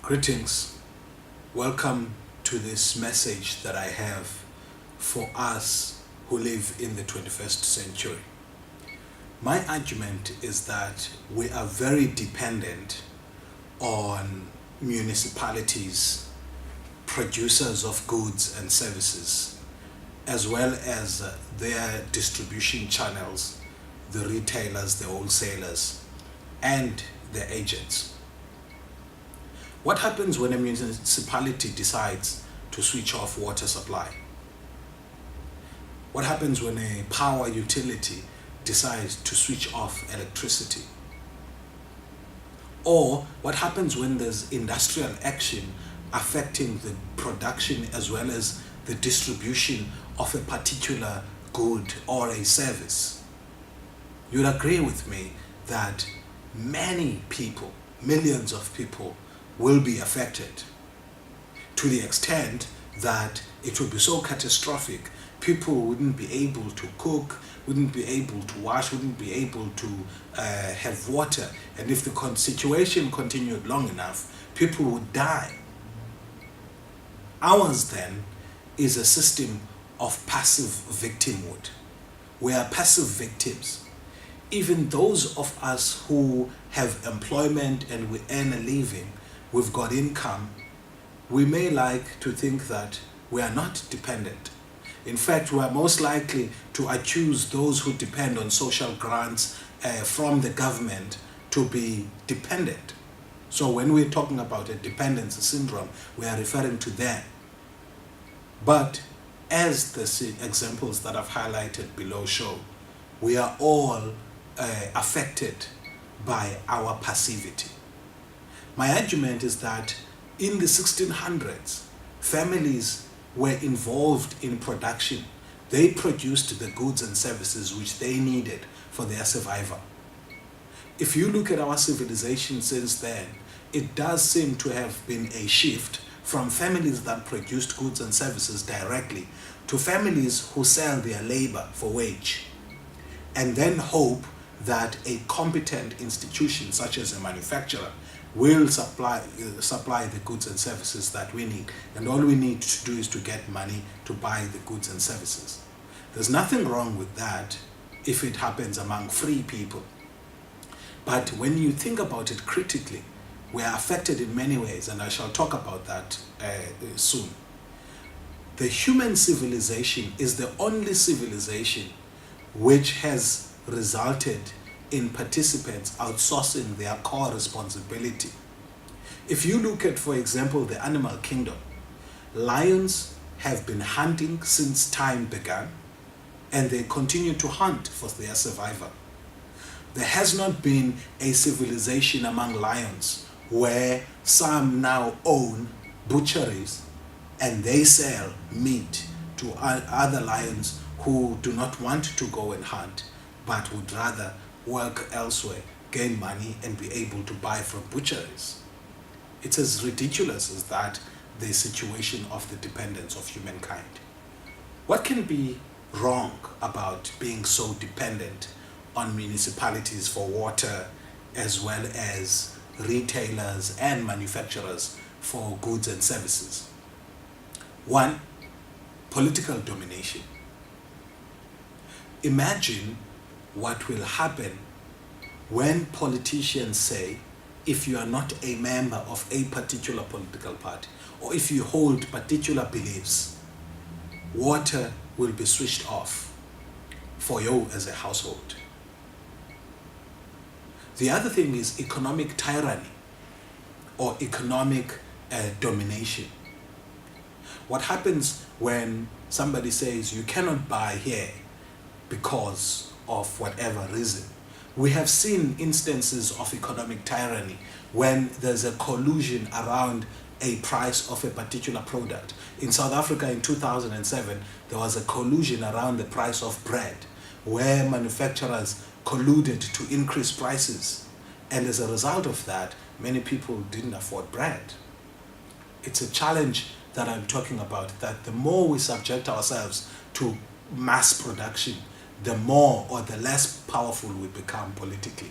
Greetings. Welcome to this message that I have for us who live in the 21st century. My argument is that we are very dependent on municipalities, producers of goods and services, as well as their distribution channels, the retailers, the wholesalers, and the agents. What happens when a municipality decides to switch off water supply? What happens when a power utility decides to switch off electricity? Or what happens when there's industrial action affecting the production as well as the distribution of a particular good or a service? You'll agree with me that many people, millions of people, will be affected to the extent that it will be so catastrophic. People wouldn't be able to cook, wouldn't be able to wash, wouldn't be able to have water. And if the situation continued long enough, people would die. Ours then is a system of passive victimhood. We are passive victims. Even those of us who have employment and we earn a living, we've got income, we may like to think that we are not dependent. In fact, we are most likely to accuse those who depend on social grants from the government to be dependent. So when we're talking about a dependency syndrome, we are referring to them. But as the examples that I've highlighted below show, we are all affected by our passivity. My argument is that in the 1600s, families were involved in production. They produced the goods and services which they needed for their survival. If you look at our civilization since then, it does seem to have been a shift from families that produced goods and services directly to families who sell their labor for wage and then hope that a competent institution such as a manufacturer will supply the goods and services that we need. And all we need to do is to get money to buy the goods and services. There's nothing wrong with that if it happens among free people. But when you think about it critically, we are affected in many ways, and I shall talk about that soon. The human civilization is the only civilization which has resulted in participants outsourcing their core responsibility. If you look at, for example, the animal kingdom, lions have been hunting since time began, and they continue to hunt for their survival. There has not been a civilization among lions where some now own butcheries and they sell meat to other lions who do not want to go and hunt, but would rather work elsewhere, gain money, and be able to buy from butcheries. It's as ridiculous as that, the situation of the dependence of humankind. What can be wrong about being so dependent on municipalities for water, as well as retailers and manufacturers for goods and services? One, political domination. Imagine what will happen when politicians say, if you are not a member of a particular political party, or if you hold particular beliefs, water will be switched off for you as a household. The other thing is economic tyranny or economic domination. What happens when somebody says you cannot buy here because of whatever reason? We have seen instances of economic tyranny when there's a collusion around a price of a particular product. In South Africa in 2007, there was a collusion around the price of bread, where manufacturers colluded to increase prices. And as a result of that, many people didn't afford bread. It's a challenge that I'm talking about, that the more we subject ourselves to mass production, the more or the less powerful we become politically.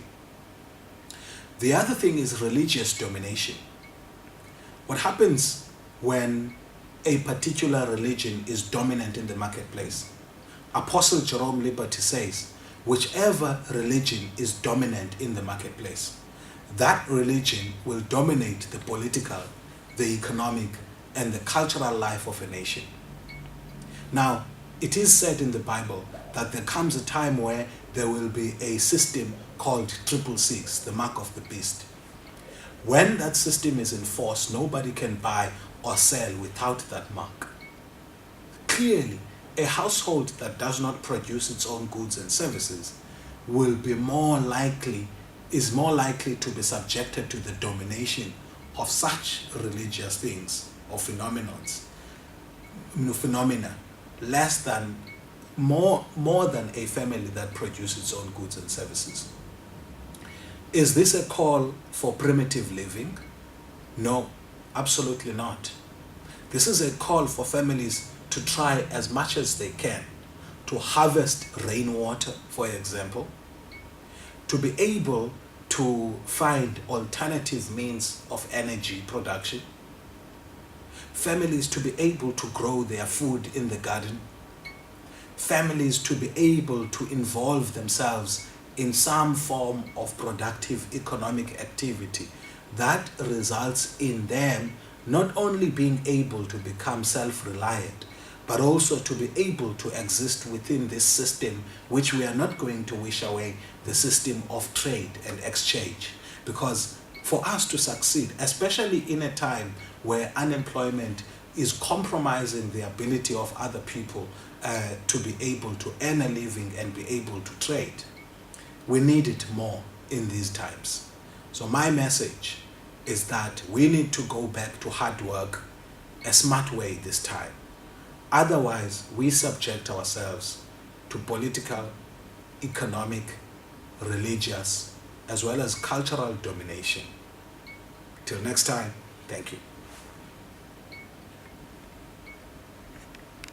The other thing is religious domination. What happens when a particular religion is dominant in the marketplace? Apostle Jerome Liberty says, whichever religion is dominant in the marketplace, that religion will dominate the political, the economic, and the cultural life of a nation. Now, it is said in the Bible that there comes a time where there will be a system called 666, the mark of the beast. When that system is in force, nobody can buy or sell without that mark. Clearly, a household that does not produce its own goods and services is more likely to be subjected to the domination of such religious things or phenomena more than a family that produces its own goods and services. Is this a call for primitive living? No, absolutely not. This is a call for families to try as much as they can to harvest rainwater, for example, to be able to find alternative means of energy production, families to be able to grow their food in the garden, families to be able to involve themselves in some form of productive economic activity that results in them not only being able to become self-reliant, but also to be able to exist within this system, which we are not going to wish away, the system of trade and exchange. Because for us to succeed, especially in a time where unemployment is compromising the ability of other people to be able to earn a living and be able to trade, we need it more in these times. So my message is that we need to go back to hard work, a smart way this time. Otherwise, we subject ourselves to political, economic, religious, as well as cultural domination. Till next time, thank you.